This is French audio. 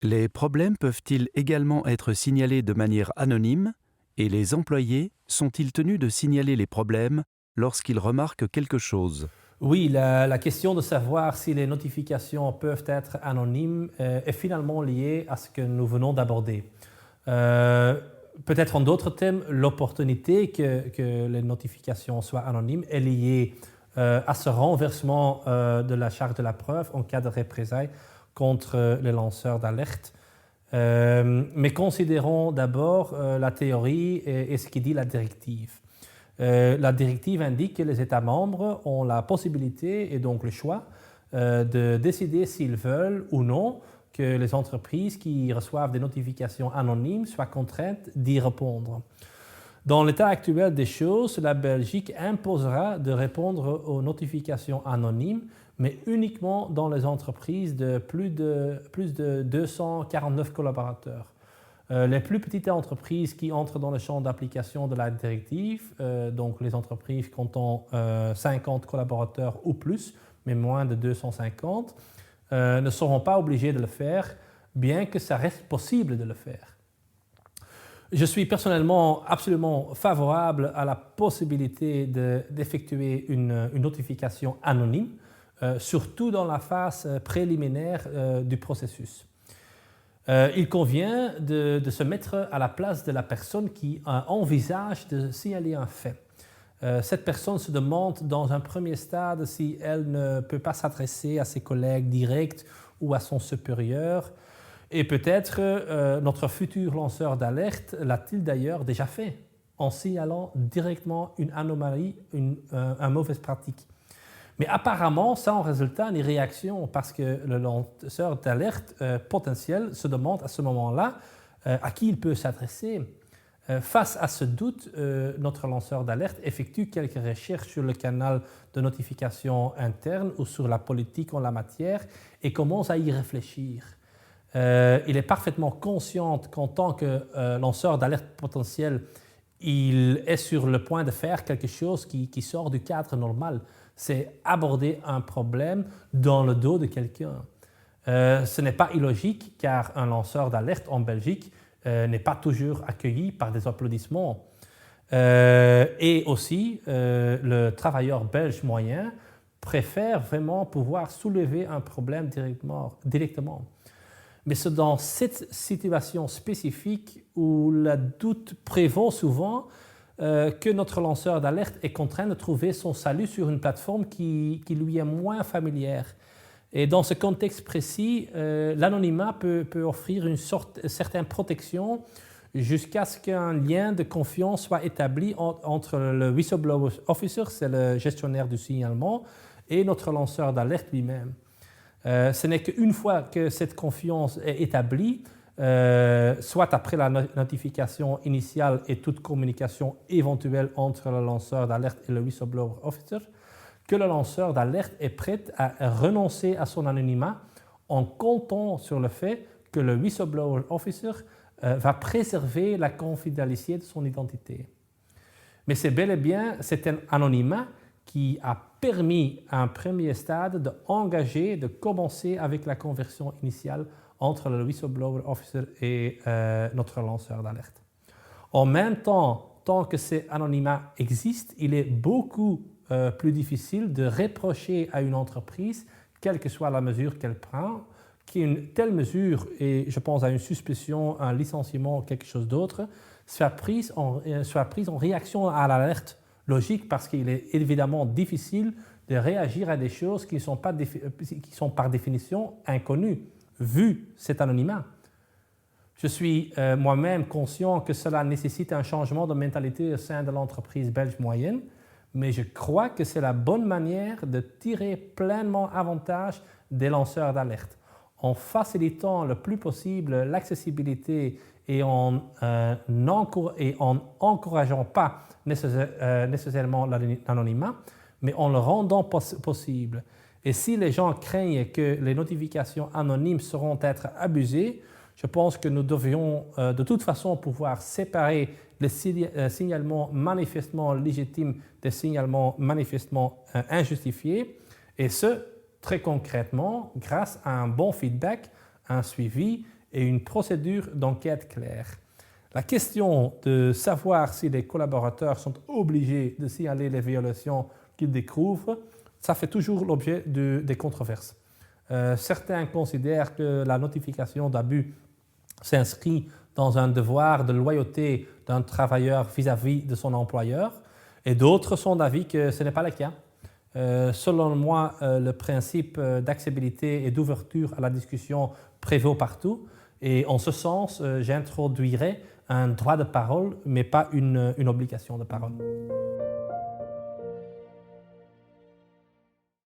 Les problèmes peuvent-ils également être signalés de manière anonyme et les employés sont-ils tenus de signaler les problèmes lorsqu'ils remarquent quelque chose? Oui, la question de savoir si les notifications peuvent être anonymes est finalement liée à ce que nous venons d'aborder. Euh, Peut-être en d'autres termes, l'opportunité que les notifications soient anonymes est liée à ce renversement de la charge de la preuve en cas de représailles contre les lanceurs d'alerte. Mais considérons d'abord la théorie et ce qui dit la directive. La directive indique que les États membres ont la possibilité et donc le choix de décider s'ils veulent ou non que les entreprises qui reçoivent des notifications anonymes soient contraintes d'y répondre. Dans l'état actuel des choses, la Belgique imposera de répondre aux notifications anonymes, mais uniquement dans les entreprises de plus de 249 collaborateurs. Les plus petites entreprises qui entrent dans le champ d'application de la directive, donc les entreprises comptant 50 collaborateurs ou plus, mais moins de 250, ne seront pas obligées de le faire, bien que ça reste possible de le faire. Je suis personnellement absolument favorable à la possibilité d'effectuer une notification anonyme, surtout dans la phase préliminaire du processus. Il convient de se mettre à la place de la personne qui envisage de signaler un fait. Cette personne se demande dans un premier stade si elle ne peut pas s'adresser à ses collègues directs ou à son supérieur. Et peut-être notre futur lanceur d'alerte l'a-t-il d'ailleurs déjà fait en signalant directement une anomalie, une mauvaise pratique. Mais apparemment, sans résultat ni réaction, parce que le lanceur d'alerte potentiel se demande à ce moment-là à qui il peut s'adresser. Face à ce doute, notre lanceur d'alerte effectue quelques recherches sur le canal de notification interne ou sur la politique en la matière et commence à y réfléchir. Il est parfaitement conscient qu'en tant que lanceur d'alerte potentiel, il est sur le point de faire quelque chose qui sort du cadre normal. C'est aborder un problème dans le dos de quelqu'un. Ce n'est pas illogique car un lanceur d'alerte en Belgique n'est pas toujours accueilli par des applaudissements. Et aussi, le travailleur belge moyen préfère vraiment pouvoir soulever un problème directement. Mais c'est dans cette situation spécifique où le doute prévaut souvent que notre lanceur d'alerte est contraint de trouver son salut sur une plateforme qui lui est moins familière. Et dans ce contexte précis, l'anonymat peut offrir une certaine protection jusqu'à ce qu'un lien de confiance soit établi entre le whistleblower officer, c'est le gestionnaire du signalement, et notre lanceur d'alerte lui-même. Ce n'est qu'une fois que cette confiance est établie, soit après la notification initiale et toute communication éventuelle entre le lanceur d'alerte et le whistleblower officer, que le lanceur d'alerte est prêt à renoncer à son anonymat en comptant sur le fait que le whistleblower officer va préserver la confidentialité de son identité. Mais c'est bel et bien cet anonymat qui a permis à un premier stade d'engager, de commencer avec la conversion initiale entre le whistleblower officer et notre lanceur d'alerte. En même temps, tant que ces anonymats existent, il est beaucoup plus difficile de reprocher à une entreprise, quelle que soit la mesure qu'elle prend, qu'une telle mesure, et je pense à une suspicion, un licenciement ou quelque chose d'autre, soit prise en réaction à l'alerte. Logique parce qu'il est évidemment difficile de réagir à des choses qui sont par définition inconnues, vu cet anonymat. Je suis moi-même conscient que cela nécessite un changement de mentalité au sein de l'entreprise belge moyenne, mais je crois que c'est la bonne manière de tirer pleinement avantage des lanceurs d'alerte, en facilitant le plus possible l'accessibilité et en encourageant pas nécessairement l'anonymat, mais en le rendant possible. Et si les gens craignent que les notifications anonymes seront être abusées, je pense que nous devrions de toute façon pouvoir séparer les signalements manifestement légitimes des signalements manifestement injustifiés, et ce, très concrètement, grâce à un bon feedback, un suivi et une procédure d'enquête claire. La question de savoir si les collaborateurs sont obligés de signaler les violations qu'ils découvrent, ça fait toujours l'objet des controverses. Certains considèrent que la notification d'abus s'inscrit dans un devoir de loyauté d'un travailleur vis-à-vis de son employeur, et d'autres sont d'avis que ce n'est pas le cas. Selon moi, le principe d'accessibilité et d'ouverture à la discussion prévaut partout, et en ce sens, j'introduirais un droit de parole, mais pas une obligation de parole.